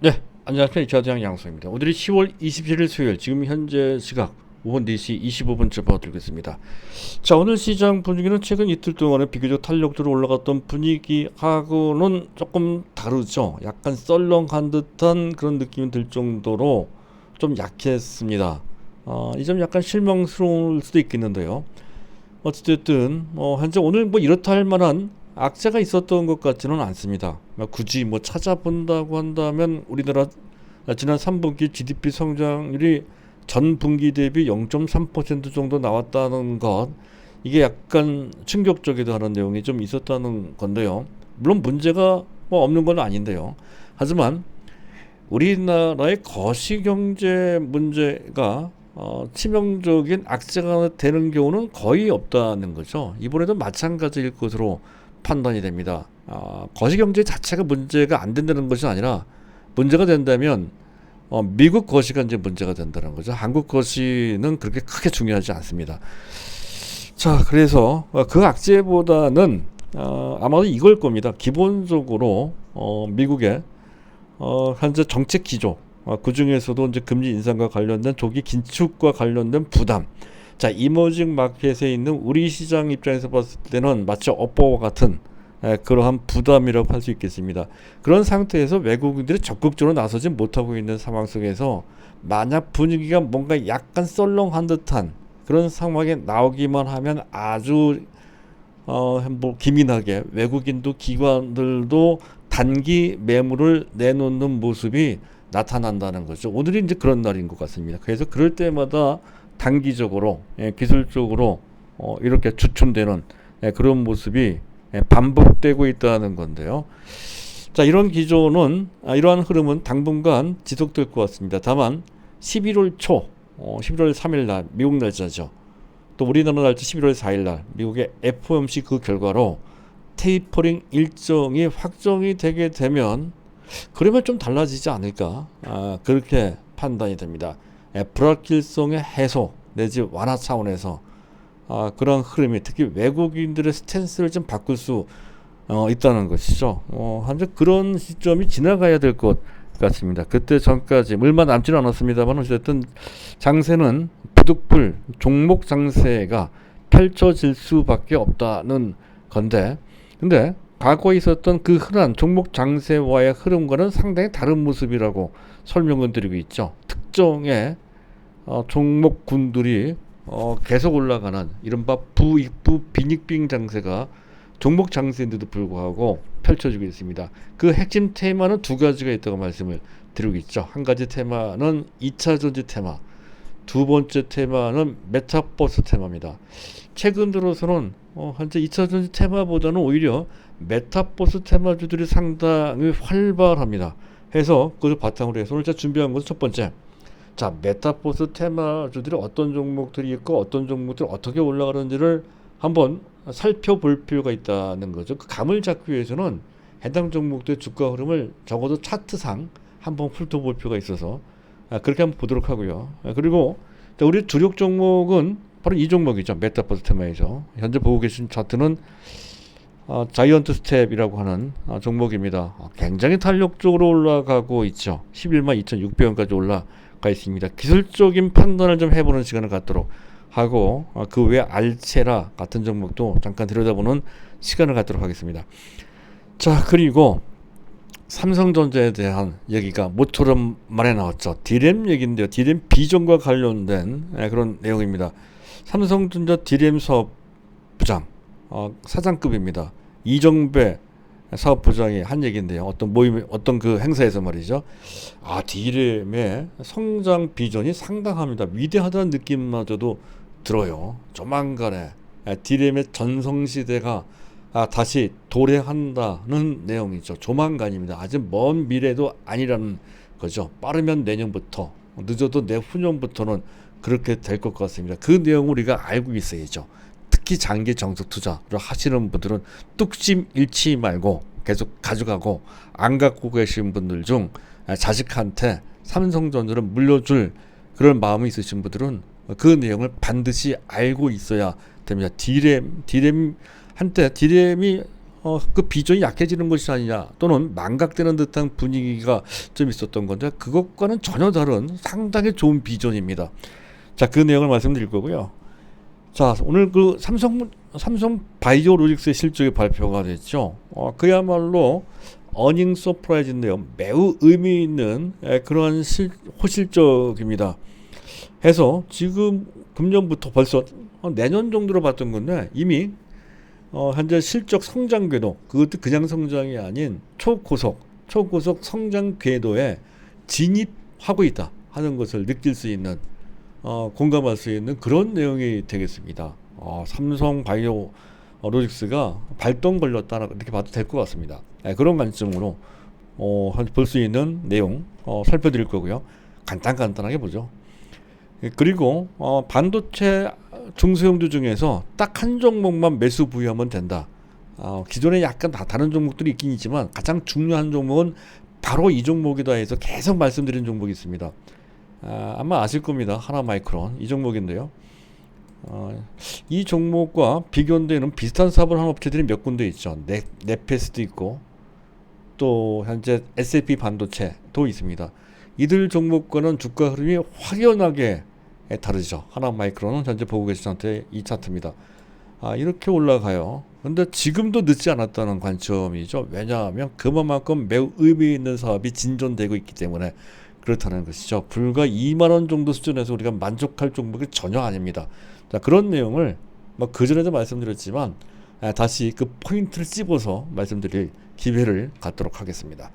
네, 안녕하세요. 이차대장 양소입니다. 오늘이 10월 27일 수요일, 지금 현재 시각 오후 4시 25분 접어들고 있습니다. 자, 오늘 시장 분위기는 최근 이틀 동안에 비교적 탄력적으로 올라갔던 분위기하고는 조금 다르죠. 약간 썰렁한 듯한 그런 느낌이 들 정도로 좀 약했습니다. 이 점 약간 실망스러울 수도 있겠는데요. 어찌됐든 현재 오늘 뭐 이렇다 할 만한 악재가 있었던 것 같지는 않습니다. 굳이 뭐 찾아본다고 한다면 우리나라 지난 3분기 GDP 성장률이 전 분기 대비 0.3% 정도 나왔다는 것, 이게 약간 충격적이다 하는 내용이 좀 있었다는 건데요. 물론 문제가 뭐 없는 건 아닌데요. 하지만 우리나라의 거시경제 문제가 치명적인 악재가 되는 경우는 거의 없다는 거죠. 이번에도 마찬가지일 것으로 판단이 됩니다. 거시경제 자체가 문제가 안 된다는 것이 아니라 문제가 된다면 미국 거시가 이제 문제가 된다는 거죠. 한국 거시는 그렇게 크게 중요하지 않습니다. 자, 그래서 그 악재보다는 아마도 이걸 겁니다. 기본적으로 미국의 현재 정책 기조, 그 중에서도 이제 금리 인상과 관련된 조기 긴축과 관련된 부담. 자, 이머징 마켓에 있는 우리 시장 입장에서 봤을 때는 마치 업보와 같은 그러한 부담이라고 할 수 있겠습니다. 그런 상태에서 외국인들이 적극적으로 나서지 못하고 있는 상황 속에서 만약 분위기가 뭔가 약간 썰렁한 듯한 그런 상황에 나오기만 하면 아주 뭐 기민하게 외국인도 기관들도 단기 매물을 내놓는 모습이 나타난다는 거죠. 오늘이 이제 그런 날인 것 같습니다. 그래서 그럴 때마다 단기적으로 기술적으로 이렇게 주춤되는 그런 모습이 반복되고 있다는 건데요. 자, 이런 기조는 이러한 흐름은 당분간 지속될 것 같습니다. 다만 11월 초 11월 3일 날 미국 날짜죠. 또 우리나라 날짜 11월 4일 날 미국의 FOMC 그 결과로 테이퍼링 일정이 확정이 되게 되면 그러면 좀 달라지지 않을까, 그렇게 판단이 됩니다. 불확실성의 해소 내지 완화 차원에서 그런 흐름이 특히 외국인들의 스탠스를 좀 바꿀 수 있다는 것이죠. 현재 그런 시점이 지나가야 될 것 같습니다. 그때 전까지 얼마 남지는 않았습니다만 어쨌든 장세는 부득불 종목 장세가 펼쳐질 수밖에 없다는 건데, 근데 과거에 있었던 그 흔한 종목 장세와의 흐름과는 상당히 다른 모습이라고 설명을 드리고 있죠. 특정의 종목군들이 계속 올라가는 이른바 부익부 빈익빈 장세가 종목 장세인데도 불구하고 펼쳐지고 있습니다. 그 핵심 테마는 두 가지가 있다고 말씀을 드리고 있죠. 한 가지 테마는 2차 전지 테마, 두 번째 테마는 메타버스 테마입니다. 최근 들어서는 현재 2차 전지 테마보다는 오히려 메타버스 테마주들이 상당히 활발합니다. 해서 그걸 바탕으로 해서 오늘 제가 준비한 것은 첫 번째, 자, 메타버스 테마주들이 어떤 종목들이 있고 어떤 종목들이 어떻게 올라가는지를 한번 살펴볼 필요가 있다는 거죠. 그 감을 잡기 위해서는 해당 종목들의 주가 흐름을 적어도 차트상 한번 훑어볼 필요가 있어서 그렇게 한번 보도록 하고요. 그리고 우리 주력 종목은 바로 이 종목이죠. 메타버스 테마이죠. 현재 보고 계신 차트는 자이언트 스텝이라고 하는 종목입니다. 굉장히 탄력적으로 올라가고 있죠. 11만 2,600원까지 올라가 있습니다. 기술적인 판단을 좀 해보는 시간을 갖도록 하고 그 외 알체라 같은 종목도 잠깐 들여다보는 시간을 갖도록 하겠습니다. 자, 그리고 삼성전자에 대한 얘기가 모처럼 말에 나왔죠. 디램 얘기인데요. 디램 비전과 관련된 그런 내용입니다. 삼성전자 디램 사업 부장, 사장급입니다. 이정배 사업부장이 한 얘기인데요. 어떤 모임, 어떤 그 행사에서 말이죠. 디램의 성장 비전이 상당합니다. 위대하다는 느낌마저도 들어요. 조만간에 디램의 전성시대가 다시 도래한다는 내용이죠. 조만간입니다. 아직 먼 미래도 아니라는 거죠. 빠르면 내년부터, 늦어도 내후년부터는 그렇게 될 것 같습니다. 그 내용을 우리가 알고 있어야죠. 특히 장기 정책 투자를 하시는 분들은 뚝심 잃지 말고 계속 가져가고, 안 갖고 계신 분들 중 자식한테 삼성전자를 물려줄 그런 마음이 있으신 분들은 그 내용을 반드시 알고 있어야 됩니다. 디램 한때 디램이 그 비전이 약해지는 것이 아니냐 또는 망각되는 듯한 분위기가 좀 있었던 건데 그것과는 전혀 다른 상당히 좋은 비전입니다. 자, 그 내용을 말씀드릴 거고요. 자, 오늘 그 삼성 바이오로직스의 실적이 발표가 됐죠. 그야말로 어닝 서프라이즈인데요. 매우 의미 있는 그러한 호실적입니다. 해서 지금 금년부터 벌써 내년 정도로 봤던 건데 이미 현재 실적 성장 궤도, 그것도 그냥 성장이 아닌 초고속 성장 궤도에 진입하고 있다 하는 것을 느낄 수 있는, 공감할 수 있는 그런 내용이 되겠습니다. 삼성 바이오 로직스가 발동 걸렸다 이렇게 봐도 될 것 같습니다. 그런 관점으로 볼 수 있는 내용 살펴드릴 거고요. 간단하게 보죠. 그리고 반도체 중소형주 중에서 딱 한 종목만 매수 부여하면 된다. 기존에 약간 다른 종목들이 있긴 있지만 가장 중요한 종목은 바로 이 종목이다 해서 계속 말씀드린 종목이 있습니다. 아마 아실 겁니다. 하나마이크론 이 종목인데요. 이 종목과 비교되는 비슷한 사업을 하는 업체들이 몇 군데 있죠. 네페스도 있고 또 현재 SAP 반도체도 있습니다. 이들 종목과는 주가 흐름이 확연하게 다르죠. 하나마이크론은 현재 보고 계신 상태의 이 차트입니다. 이렇게 올라가요. 근데 지금도 늦지 않았다는 관점이죠. 왜냐하면 그만큼 매우 의미 있는 사업이 진전되고 있기 때문에 그렇다는 것이죠. 불과 2만원 정도 수준에서 우리가 만족할 종목이 전혀 아닙니다. 자, 그런 내용을 그전에도 말씀드렸지만 다시 그 포인트를 찝어서 말씀드릴 기회를 갖도록 하겠습니다.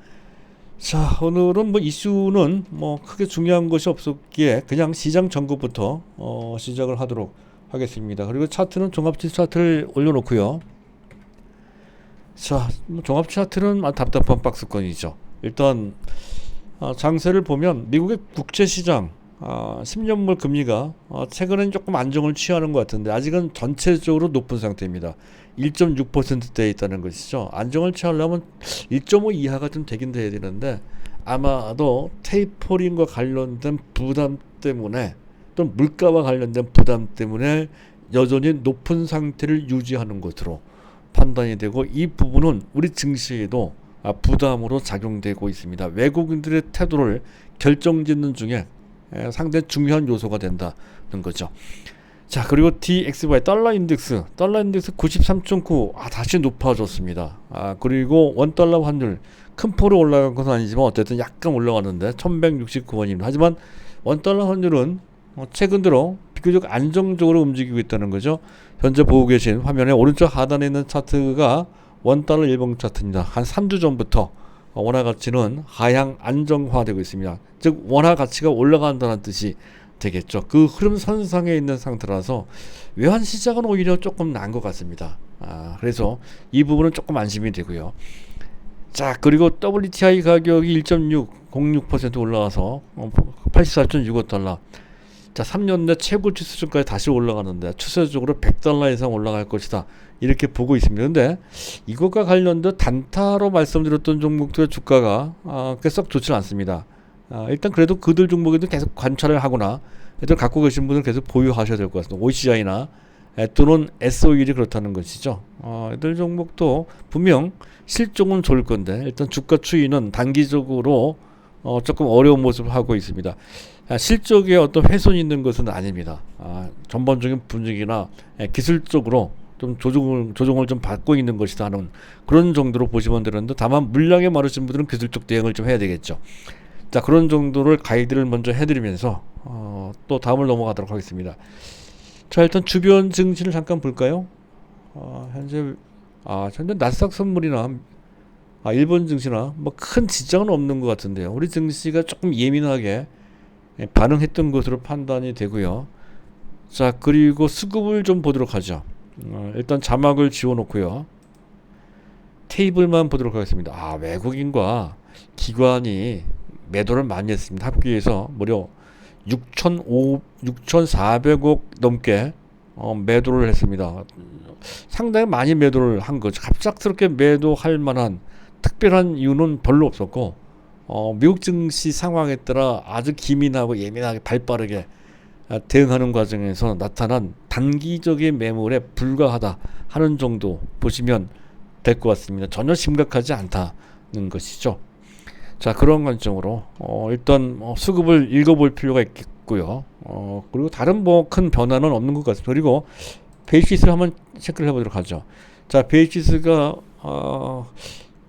자, 오늘은 이슈는 크게 중요한 것이 없었기에 그냥 시장 전국부터 시작을 하도록 하겠습니다. 그리고 차트는 종합지 차트를 올려놓고요. 자, 종합 차트는 답답한 박스권이죠. 일단 장세를 보면 미국의 국채시장 10년물 금리가 최근엔 조금 안정을 취하는 것 같은데 아직은 전체적으로 높은 상태입니다. 1.6%대에 있다는 것이죠. 안정을 취하려면 1.5 이하가 좀 되긴 돼야 되는데 아마도 테이퍼링과 관련된 부담 때문에 또 물가와 관련된 부담 때문에 여전히 높은 상태를 유지하는 것으로 판단이 되고 이 부분은 우리 증시에도 부담으로 작용되고 있습니다. 외국인들의 태도를 결정짓는 중에 상당히 중요한 요소가 된다는 거죠. 자, 그리고 DXY 달러 인덱스 93.9 다시 높아졌습니다. 그리고 원달러 환율 큰 폭으로 올라간 것은 아니지만 어쨌든 약간 올라가는데 1169원입니다. 하지만 원달러 환율은 최근 들어 비교적 안정적으로 움직이고 있다는 거죠. 현재 보고 계신 화면의 오른쪽 하단에 있는 차트가 원달러 일봉 차트입니다. 한 3주 전부터 원화 가치는 하향 안정화되고 있습니다. 즉 원화 가치가 올라간다는 뜻이 되겠죠. 그 흐름 선상에 있는 상태라서 외환 시장은 오히려 조금 나은 것 같습니다. 그래서 이 부분은 조금 안심이 되고요. 자, 그리고 WTI 가격이 1.606% 올라와서 84.65달러. 자, 3년 내 최고치 수준까지 다시 올라가는데 추세적으로 100달러 이상 올라갈 것이다. 이렇게 보고 있습니다. 근데 이것과 관련된 단타로 말씀드렸던 종목들의 주가가 썩 좋지 않습니다. 일단 그래도 그들 종목에도 계속 관찰을 하거나 일단 갖고 계신 분은 계속 보유하셔야 될 것 같습니다. OCI나 또는 S-OIL이 그렇다는 것이죠. 이들 종목도 분명 실적은 좋을 건데 일단 주가 추이는 단기적으로 조금 어려운 모습을 하고 있습니다. 실적에 어떤 훼손이 있는 것은 아닙니다. 전반적인 분위기나 기술적으로 좀 조정을 좀 받고 있는 것이다 하는 그런 정도로 보시면 되는데 다만 물량이 많으신 분들은 기술적 대응을 좀 해야 되겠죠. 자, 그런 정도를 가이드를 먼저 해드리면서 또 다음을 넘어가도록 하겠습니다. 자, 일단 주변 증시를 잠깐 볼까요? 현재 나스닥 선물이나 일본 증시나 큰 지장은 없는 것 같은데요. 우리 증시가 조금 예민하게 반응했던 것으로 판단이 되고요. 자, 그리고 수급을 좀 보도록 하죠. 일단 자막을 지워놓고요. 테이블만 보도록 하겠습니다. 외국인과 기관이 매도를 많이 했습니다. 합계해서 무려 6,400억 넘게 매도를 했습니다. 상당히 많이 매도를 한 거죠. 갑작스럽게 매도할 만한 특별한 이유는 별로 없었고 미국 증시 상황에 따라 아주 기민하고 예민하게 발빠르게 대응하는 과정에서 나타난 단기적인 매물에 불과하다 하는 정도 보시면 될 것 같습니다. 전혀 심각하지 않다는 것이죠. 자, 그런 관점으로 일단 수급을 읽어볼 필요가 있겠고요. 그리고 다른 뭐 큰 변화는 없는 것 같습니다. 그리고 베이시스를 한번 체크를 해보도록 하죠. 자, 베이시스가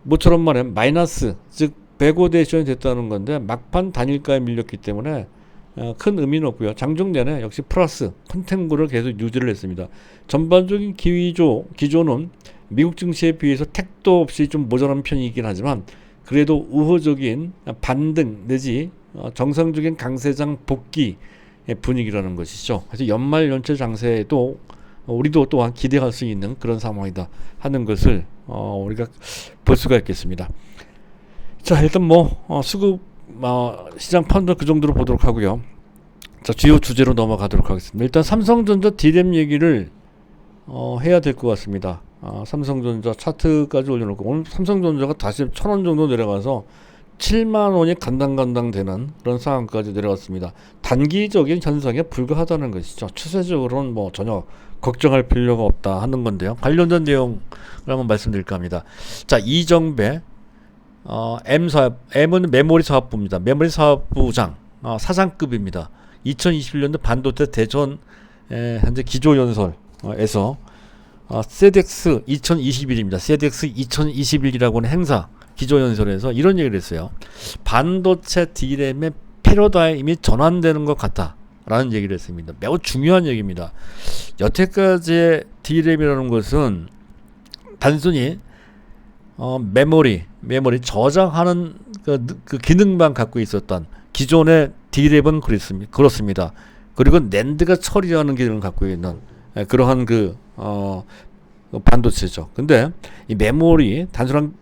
모처럼 말해 마이너스, 즉 배고데이션이 됐다는 건데 막판 단일가에 밀렸기 때문에 큰 의미는 없고요. 장중 내내 역시 플러스 컨텐고를 계속 유지를 했습니다. 전반적인 기조는 미국 증시에 비해서 택도 없이 좀 모자란 편이긴 하지만 그래도 우호적인 반등 내지 정상적인 강세장 복귀의 분위기라는 것이죠. 그래서 연말 연초 장세에도 우리도 또한 기대할 수 있는 그런 상황이다 하는 것을 우리가 볼 수가 있겠습니다. 자, 일단 수급 시장 판도 그 정도로 보도록 하고요. 자, 주요 주제로 넘어가도록 하겠습니다. 일단 삼성전자 D램 얘기를 해야 될 것 같습니다. 삼성전자 차트까지 올려놓고 오늘 삼성전자가 다시 1,000원 정도 내려가서 7만 원이 간당간당 되는 그런 상황까지 내려갔습니다. 단기적인 현상에 불과하다는 것이죠. 추세적으로는 전혀 걱정할 필요가 없다 하는 건데요. 관련된 내용을 한번 말씀드릴까 합니다. 자, 이정배 M은 메모리 사업부입니다. 메모리 사업부장 사장급입니다. 2021년도 반도체 대전 현재 기조연설에서 세덱스 2021입니다. 세덱스 2021이라고 하는 행사 기조연설에서 이런 얘기를 했어요. 반도체 D램의 패러다임이 전환되는 것 같다 라는 얘기를 했습니다. 매우 중요한 얘기입니다. 여태까지의 D램이라는 것은 단순히 메모리 저장하는 그 기능만 갖고 있었던 기존의 D램은 그렇습니다. 그리고 낸드가 처리하는 기능을 갖고 있는 그러한 반도체죠. 근데 이 메모리 단순한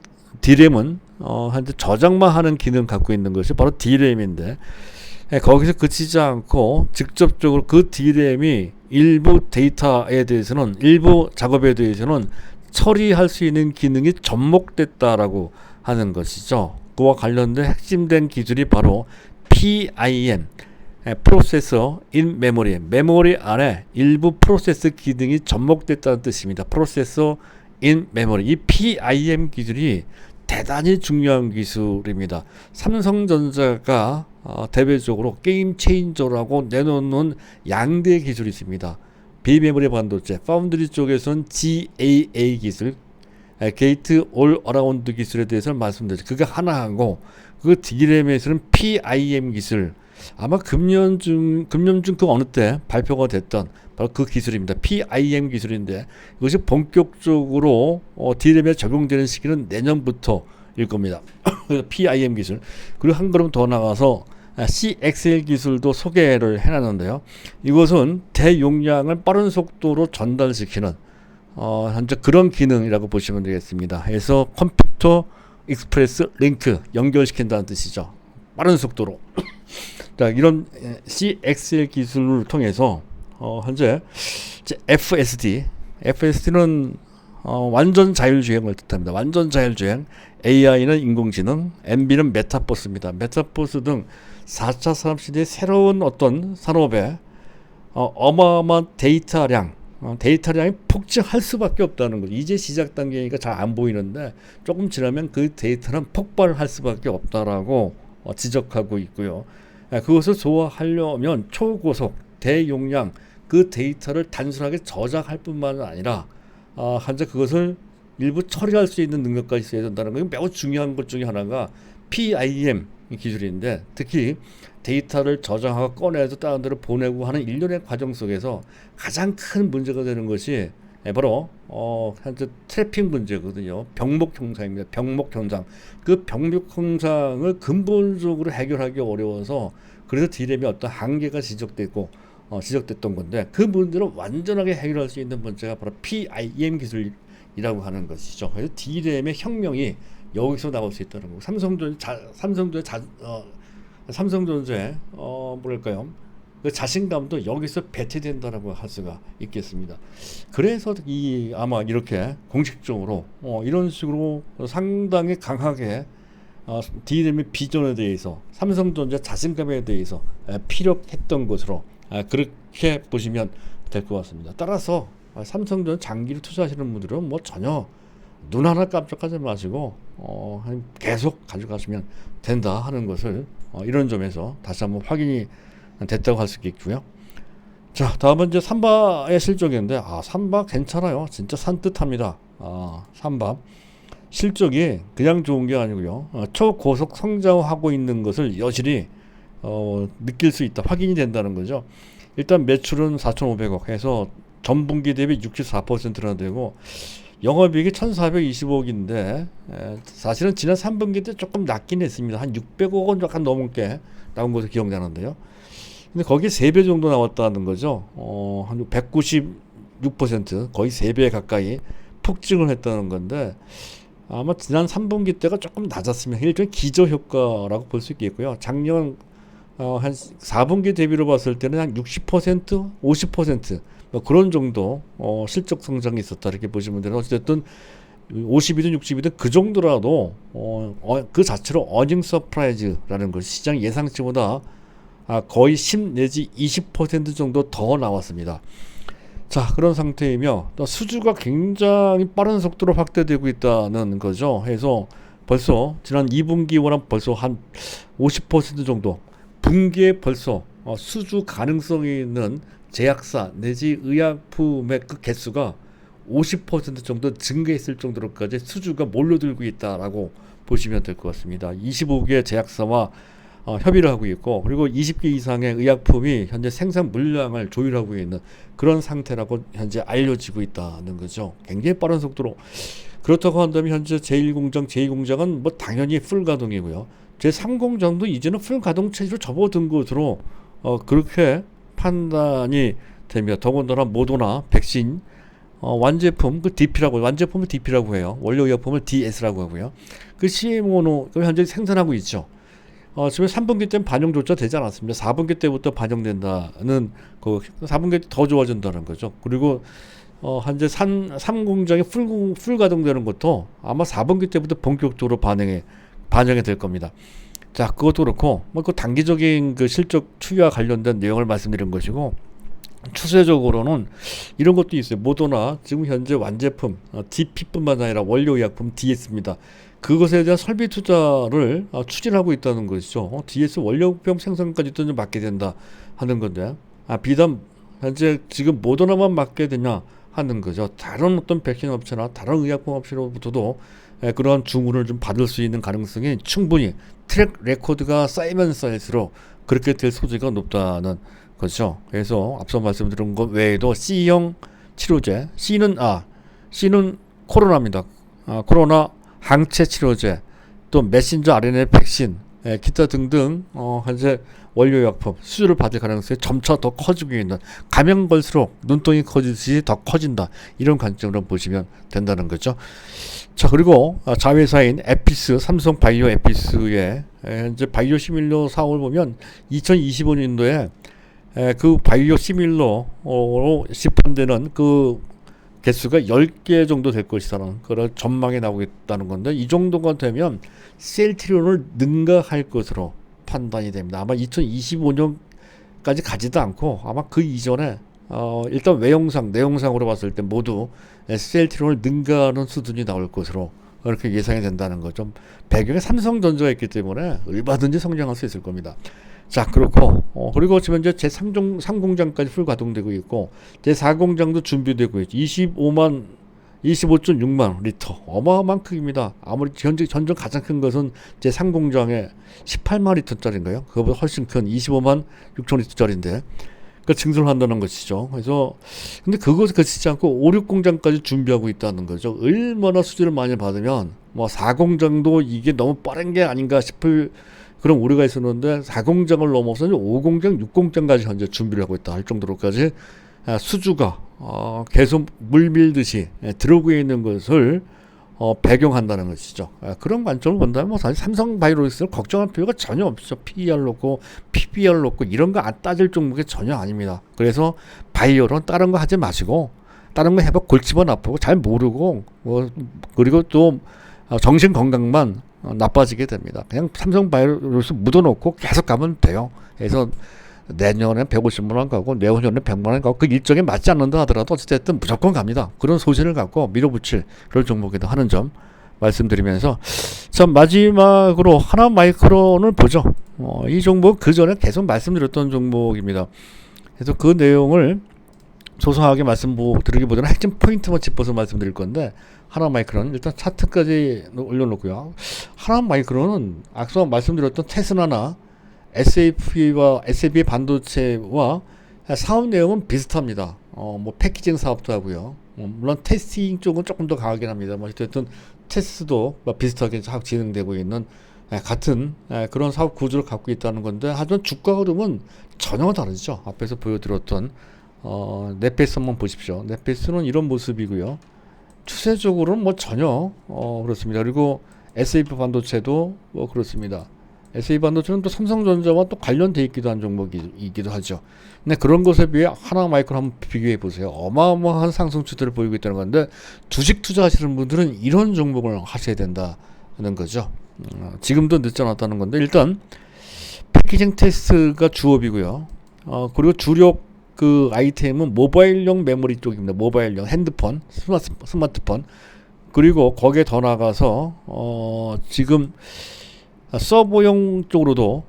D램은 현재 저장만 하는 기능을 갖고 있는 것이 바로 D램인데 거기서 그치지 않고 직접적으로 그 D램이 일부 데이터에 대해서는 일부 작업에 대해서는 처리할 수 있는 기능이 접목됐다라고 하는 것이죠. 그와 관련된 핵심된 기술이 바로 PIM 프로세서 인 메모리 안에 일부 프로세스 기능이 접목됐다는 뜻입니다. 프로세서 인 메모리 이 PIM 기술이 대단히 중요한 기술입니다. 삼성전자가 대외적으로 게임 체인저라고 내놓는 양대 기술이 있습니다. 비메모리 반도체, 파운드리 쪽에서는 GAA 기술, 게이트 올 어라운드 기술에 대해서는 말씀드렸죠. 그게 하나하고 그 D램에서는 PIM 기술, 아마 금년중 그 어느 때 발표가 됐던 바로 그 기술입니다. PIM 기술인데 이것이 본격적으로 D램에 적용되는 시기는 내년부터일 겁니다. 그래서 PIM 기술, 그리고 한 걸음 더 나가서 CXL 기술도 소개를 해놨는데요. 이것은 대용량을 빠른 속도로 전달시키는 현재 그런 기능이라고 보시면 되겠습니다. 그래서 컴퓨터 익스프레스 링크 연결시킨다는 뜻이죠. 빠른 속도로. 자, 이런 CXL 기술을 통해서 현재 FSD는 완전 자율주행을 뜻합니다. 완전 자율주행, AI는 인공지능, MB는 메타버스입니다. 메타버스 등 4차 산업시대의 새로운 어떤 산업에 어마어마한 데이터량이 폭증할 수밖에 없다는 거죠. 이제 시작 단계니까 잘 안 보이는데 조금 지나면 그 데이터는 폭발할 수밖에 없다라고 지적하고 있고요. 그것을 소화하려면 초고속 대용량 그 데이터를 단순하게 저장할 뿐만 아니라 현재 그것을 일부 처리할 수 있는 능력까지 있어야 된다는 거. 매우 중요한 것 중에 하나가 PIM 기술인데, 특히 데이터를 저장하고 꺼내서 다른 데로 보내고 하는 일련의 과정 속에서 가장 큰 문제가 되는 것이 바로 현재 트래핑 문제거든요. 병목 현상입니다. 병목 현상. 그 병목 현상을 근본적으로 해결하기 어려워서 그래서 D램이 어떤 한계가 지적됐던 건데, 그 문제를 완전하게 해결할 수 있는 문제가 바로 PIM 기술이라고 하는 것이죠. 그래서 D램의 혁명이 여기서 나올 수 있다는 거고, 삼성전자의 뭐랄까요? 그 자신감도 여기서 배치된다라고 할 수가 있겠습니다. 그래서 아마 이렇게 공식적으로 이런 식으로 상당히 강하게 D램의 비전에 대해서, 삼성전자 자신감에 대해서 피력했던 것으로 그렇게 보시면 될 것 같습니다. 따라서 삼성전자 장기를 투자하시는 분들은 전혀 눈 하나 깜짝하지 마시고 계속 가져가시면 된다 하는 것을 이런 점에서 다시 한번 확인이 됐다고 할 수 있겠고요. 자, 다음은 이제 삼바의 실적인데, 삼바 괜찮아요. 진짜 산뜻합니다. 삼바 실적이 그냥 좋은 게 아니고요. 초고속 성장하고 있는 것을 여실히 느낄 수 있다, 확인이 된다는 거죠. 일단 매출은 4,500억 해서 전분기 대비 64%나 되고, 영업이익이 1,420억인데 사실은 지난 3분기 때 조금 낮긴 했습니다. 한 600억 원 약간 넘게 나온 것으로 기억나는데요. 근데 거기에 3배 정도 나왔다는 거죠. 한 196%, 거의 3배 가까이 폭증을 했다는 건데, 아마 지난 3분기 때가 조금 낮았으면 일종의 기저효과라고 볼 수 있겠고요. 작년 한 4분기 대비로 봤을 때는 한 60%, 50%뭐 그런 정도 실적 성장이 있었다 이렇게 보시면 돼요. 어쨌든 50이든 60이든 그 정도라도 그 자체로 어닝 서프라이즈라는 것, 시장 예상치보다 거의 10 내지 20% 정도 더 나왔습니다. 자, 그런 상태이며 또 수주가 굉장히 빠른 속도로 확대되고 있다는 거죠. 해서 벌써 지난 2분기보다 벌써 한 50% 정도 분기에 벌써 수주 가능성이 있는 제약사 내지 의약품의 그 개수가 50% 정도 증가했을 정도로까지 수주가 몰려들고 있다라고 보시면 될 것 같습니다. 25개 제약사와 협의를 하고 있고, 그리고 20개 이상의 의약품이 현재 생산 물량을 조율하고 있는 그런 상태라고 현재 알려지고 있다는 거죠. 굉장히 빠른 속도로. 그렇다고 한다면 현재 제1공장, 제2공장은 뭐 당연히 풀 가동이고요. 제3공장도 이제는 풀 가동 체제로 접어든 것으로 그렇게 판단이 됩니다. 더군다나 모더나 백신 완제품, 그 DP라고, 완제품을 DP라고 해요. 원료 의약품을 DS라고 하고요. 그 CMO는 현재 생산하고 있죠. 지금 3분기 때는 반영조차 되지 않았습니다. 4분기 때부터 반영된다는, 그 4분기 때 더 좋아진다는 거죠. 그리고 현재 3공장이 풀 가동되는 것도 아마 4분기 때부터 본격적으로 반영이 될 겁니다. 자, 그것도 그렇고 그 단기적인 그 실적 추이와 관련된 내용을 말씀드린 것이고, 추세적으로는 이런 것도 있어요. 모더나 지금 현재 완제품 DP뿐만 아니라 원료의약품 DS입니다. 그것에 대한 설비 투자를 추진하고 있다는 것이죠. DS 원료병 생산까지도 좀 맡게 된다 하는 건데, 비단 현재 지금 모더나만 맡게 되냐 하는 거죠. 다른 어떤 백신 업체나 다른 의약품 업체로부터도 그러한 주문을 좀 받을 수 있는 가능성이 충분히 트랙 레코드가 쌓이면 쌓일수록 그렇게 될 소지가 높다는 거죠. 그래서 앞서 말씀드린 것 외에도 C형 치료제, C는 코로나입니다. 코로나 항체 치료제, 또 메신저 RNA 백신, 기타 등등 현재 원료약품 수주를 받을 가능성이 점차 더 커지고 있는, 가면 걸수록 눈덩이 커지듯이 더 커진다, 이런 관점으로 보시면 된다는 거죠. 자, 그리고 자회사인 에피스, 삼성 바이오 에피스의 현재 바이오 시밀러 사업을 보면 2025년도에 그 바이오 시밀러로 시판되는 그 개수가 10개 정도 될 것이라는 그런 전망이 나오고 있다는 건데, 이 정도가 되면 셀트리온을 능가할 것으로 판단이 됩니다. 아마 2025년까지 가지도 않고 아마 그 이전에 일단 내용상으로 봤을 때 모두 셀트리온을 능가하는 수준이 나올 것으로 그렇게 예상이 된다는 거죠. 배경에 삼성전자가 있기 때문에 얼마든지 성장할 수 있을 겁니다. 자, 그렇고 그리고 지금 현재 제3공장까지 풀 가동되고 있고, 제4공장도 준비되고 있죠. 25.6만 리터, 어마어마한 크기입니다. 아무리 현재 전전 가장 큰 것은 제3공장에 18만 리터짜리인가요? 그거보다 훨씬 큰 25만 6천 리터짜리인데 그 증설을 한다는 것이죠. 그래서 근데 그것을 그치지 않고 5, 6공장까지 준비하고 있다는 거죠. 얼마나 수주를 많이 받으면 뭐 4공장도 이게 너무 빠른 게 아닌가 싶을 그런 우려가 있었는데, 4공장을 넘어서 5공장, 6공장까지 현재 준비를 하고 있다 할 정도로까지 수주가 계속 물밀듯이 들어오고 있는 것을 배경한다는 것이죠. 그런 관점을 본다면 뭐 사실 삼성바이오로직스를 걱정할 필요가 전혀 없죠. PER 놓고 PBR 놓고 이런 거 안 따질 종목이 전혀 아닙니다. 그래서 바이오는 다른 거 하지 마시고, 다른 거 해봐 골치만 아프고 잘 모르고 그리고 또 정신 건강만 나빠지게 됩니다. 그냥 삼성바이오로직스 묻어놓고 계속 가면 돼요. 그래서 내년에 150만 원 가고 내후년에 100만 원 가고 그 일정에 맞지 않는다 하더라도 어쨌든 무조건 갑니다. 그런 소신을 갖고 밀어붙일 그런 종목이다 하는 점 말씀드리면서, 자, 마지막으로 하나마이크론을 보죠. 이 종목 그 전에 계속 말씀드렸던 종목입니다. 그래서 그 내용을 소소하게 말씀드리기보다는 핵심 포인트만 짚어서 말씀드릴 건데, 하나마이크론 일단 차트까지 올려놓고요. 하나마이크론은 앞서 말씀드렸던 테스라나 SAP 반도체와 사업 내용은 비슷합니다. 뭐 패키징 사업도 하고요. 물론 테스팅 쪽은 조금 더 강하긴 합니다. 뭐 어쨌든 테스트도 비슷하게 진행되고 있는 같은 그런 사업 구조를 갖고 있다는 건데, 하지만 주가 흐름은 전혀 다르죠. 앞에서 보여드렸던 넷페이스 한번 보십시오. 넷페이스는 이런 모습이고요. 추세적으로는 뭐 전혀 그렇습니다. 그리고 SAP 반도체도 뭐 그렇습니다. SAP 반도체는 또 삼성전자와 또 관련돼 있기도 한 종목이기도 하죠. 근데 그런 것에 비해 하나마이크론 한번 비교해 보세요. 어마어마한 상승 추세를 보이고 있다는 건데, 주식 투자하시는 분들은 이런 종목을 하셔야 된다는 거죠. 지금도 늦지 않았다는 건데, 일단 패키징 테스트가 주업이고요. 그리고 주력 그 아이템은 모바일용 메모리 쪽입니다. 모바일용 핸드폰, 스마트폰. 그리고 거기에 더 나가서 지금 서버용 쪽으로도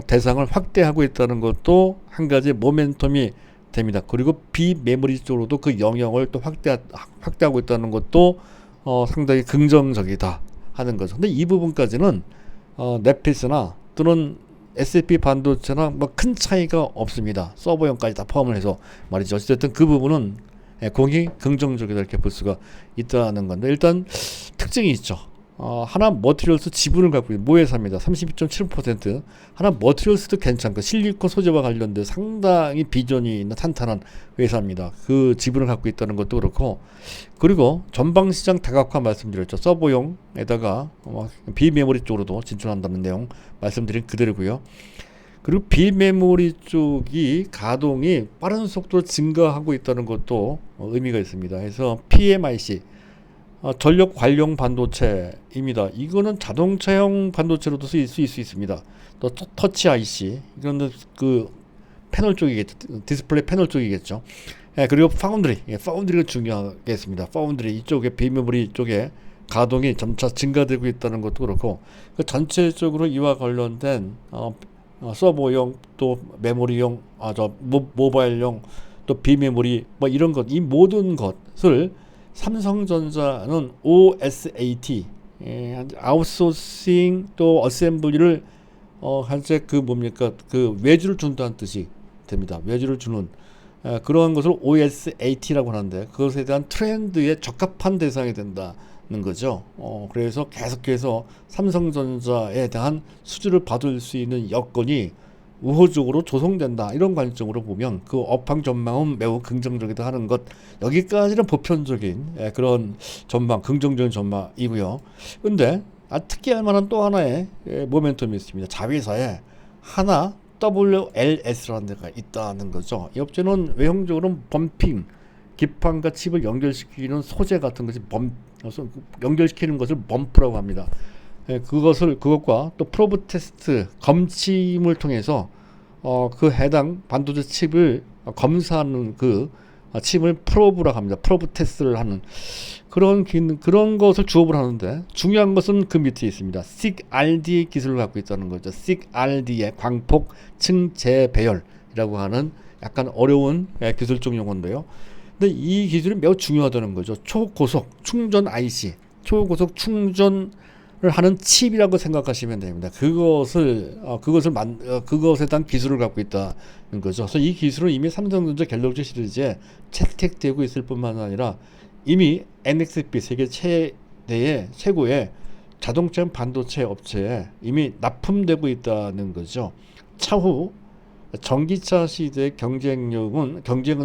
대상을 확대하고 있다는 것도 한 가지 모멘텀이 됩니다. 그리고 비메모리 쪽으로도 그 영역을 또 확대하고 있다는 것도 상당히 긍정적이다 하는 거죠. 근데 이 부분까지는 넷피스나 또는 SAP 반도체나 뭐 큰 차이가 없습니다. 서버용까지 다 포함을 해서 말이죠. 어쨌든 그 부분은 공이 긍정적이다 이렇게 볼 수가 있다는 건데, 일단 특징이 있죠. 하나 머티리얼스 지분을 갖고 있는 모회사입니다. 32.7%. 하나 머티리얼스도 괜찮고 실리콘 소재와 관련된 상당히 비전이 있는 탄탄한 회사입니다. 그 지분을 갖고 있다는 것도 그렇고, 그리고 전방시장 다각화 말씀드렸죠. 서버용에다가 비메모리 쪽으로도 진출한다는 내용 말씀드린 그대로고요. 그리고 비메모리 쪽이 가동이 빠른 속도로 증가하고 있다는 것도 의미가 있습니다. 그래서 PMIC 전력 관련 반도체입니다. 이거는 자동차용 반도체로도 쓰일 수 있습니다. 또 터치 IC, 이건 그 패널 쪽이겠죠. 디스플레이 패널 쪽이겠죠. 그리고 파운드리가 중요하겠습니다. 파운드리 이쪽에 비메모리 쪽에 가동이 점차 증가되고 있다는 것도 그렇고, 그 전체적으로 이와 관련된 서버용 또 메모리용, 모바일용 또 비메모리 뭐 이런 것, 이 모든 것을 삼성전자는 OSAT, 아웃소싱 또 어셈블리를 한째 그 외주를 준다는 뜻이 됩니다. 외주를 주는 그러한 것을 OSAT라고 하는데, 그것에 대한 트렌드에 적합한 대상이 된다는 거죠. 그래서 계속해서 삼성전자에 대한 수주를 받을 수 있는 여건이 우호적으로 조성된다, 이런 관점으로 보면 그 업황 전망은 매우 긍정적이다 하는 것, 여기까지는 보편적인 그런 전망, 긍정적인 전망이고요. 근데 특이할 만한 또 하나의 모멘텀이 있습니다. 자회사에 하나 WLS라는 데가 있다는 거죠. 이 업체는 외형적으로는 범핑, 기판과 칩을 연결시키는 소재 같은 것이 연결시키는 것을 범프라고 합니다. 그것과 또 프로브 테스트 검침을 통해서 그 해당 반도체 칩을 검사하는 그 칩을 프로브라고 합니다. 프로브 테스트를 하는 그런 것을 주업을 하는데, 중요한 것은 그 밑에 있습니다. SIG-RD 기술을 갖고 있다는 거죠. SIG-RD의 광폭 층재 배열이라고 하는 약간 어려운 기술적 용어인데요. 근데 이 기술이 매우 중요하다는 거죠. 초고속 충전 IC, 초고속 충전을 하는 칩이라고 생각하시면 됩니다. 그것에 대한 기술을 갖고 있다는 거죠. 그래서 이 기술은 이미 삼성전자 갤럭시 시리즈에 채택되고 있을 뿐만 아니라 이미 NXP 세계 최고의 자동차 반도체 업체에 이미 납품되고 있다는 거죠. 차후 전기차 시대의 경쟁은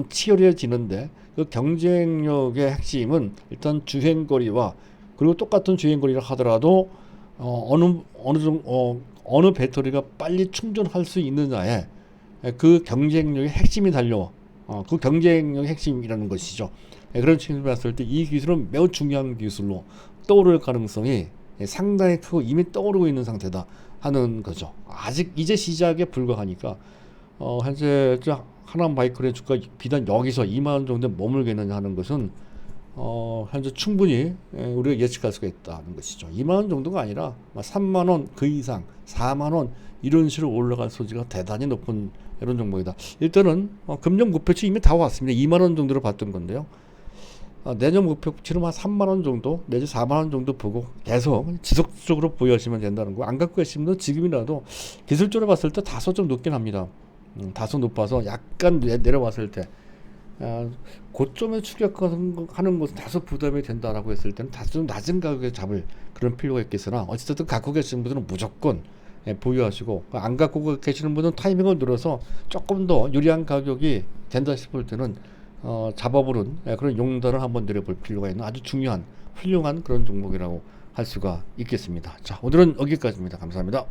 치열해지는데, 그 경쟁력의 핵심은 일단 주행거리와, 그리고 똑같은 주행거리를 하더라도 어느 배터리가 빨리 충전할 수 있느냐에 그 경쟁력의 핵심이 그 경쟁력의 핵심이라는 것이죠. 그런 측면에서 봤을 때 이 기술은 매우 중요한 기술로 떠오를 가능성이 상당히 크고 이미 떠오르고 있는 상태다 하는 거죠. 아직 이제 시작에 불과하니까 현재 하나바이크의 주가 비단 여기서 2만 원 정도에 머물겠느냐 하는 것은 현재 충분히 우리가 예측할 수가 있다는 것이죠. 2만 원 정도가 아니라 3만 원 그 이상, 4만 원 이런 식으로 올라갈 소지가 대단히 높은 이런 종목이다. 일단은 금년 목표치 이미 다 왔습니다. 2만 원 정도를 봤던 건데요. 내년 목표치는 한 3만 원 정도 내지 4만 원 정도 보고 계속 지속적으로 보유하시면 된다는 거. 안 갖고 계시면 분은 지금이라도 기술적으로 봤을 때 다소 좀 높긴 합니다. 다소 높아서 약간 내려왔을 때 고점에 추격하는 것은 다소 부담이 된다라고 했을 때는 다소 좀 낮은 가격에 잡을 그런 필요가 있겠으나 어쨌든 갖고 계시는 분들은 무조건 보유하시고, 안 갖고 계시는 분은 타이밍을 늘어서 조금 더 유리한 가격이 된다 싶을 때는 잡아보는 그런 용단을 한번 내려볼 필요가 있는 아주 중요한 훌륭한 그런 종목이라고 할 수가 있겠습니다. 자, 오늘은 여기까지입니다. 감사합니다.